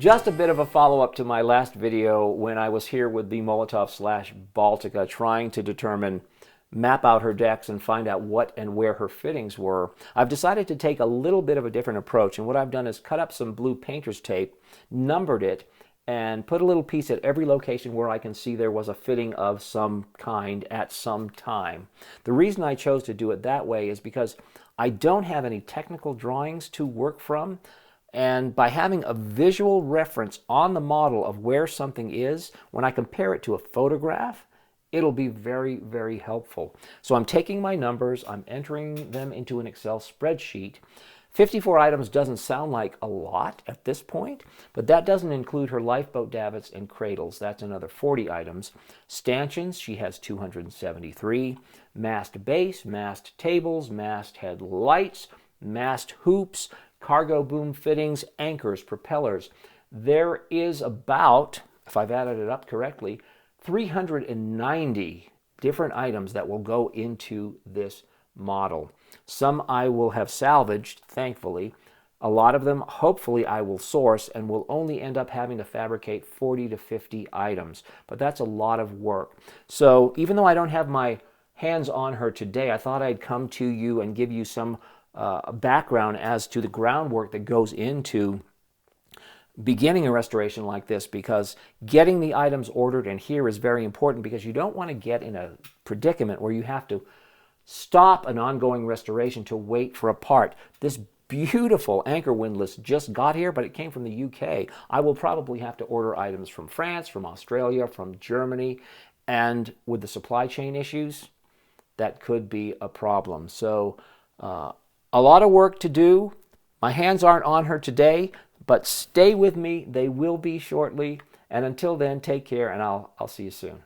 Just a bit of a follow-up to my last video when I was here with the Molotov/Baltika trying to map out her decks and find out what and where her fittings were. I've decided to take a little bit of a different approach, and what I've done is cut up some blue painter's tape, numbered it, and put a little piece at every location where I can see there was a fitting of some kind at some time. The reason I chose to do it that way is because I don't have any technical drawings to work from. And by having a visual reference on the model of where something is, when I compare it to a photograph, it'll be very, very helpful. So I'm taking my numbers, I'm entering them into an Excel spreadsheet. 54 items doesn't sound like a lot at this point, but that doesn't include her lifeboat davits and cradles. That's another 40 items. Stanchions, she has 273. Mast base, mast tables, mast head lights, mast hoops, cargo boom fittings, anchors, propellers. There is about, if I've added it up correctly, 390 different items that will go into this model. Some I will have salvaged, thankfully. A lot of them, hopefully, I will source and will only end up having to fabricate 40 to 50 items. But that's a lot of work. So even though I don't have my hands on her today, I thought I'd come to you and give you some background as to the groundwork that goes into beginning a restoration like this, because getting the items ordered and here is very important, because you don't want to get in a predicament where you have to stop an ongoing restoration to wait for a part. This beautiful anchor windlass just got here, but it came from the UK. I will probably have to order items from France, from Australia, from Germany, and with the supply chain issues, that could be a problem. So a lot of work to do. My hands aren't on her today, but stay with me. They will be shortly. And until then, take care, and I'll see you soon.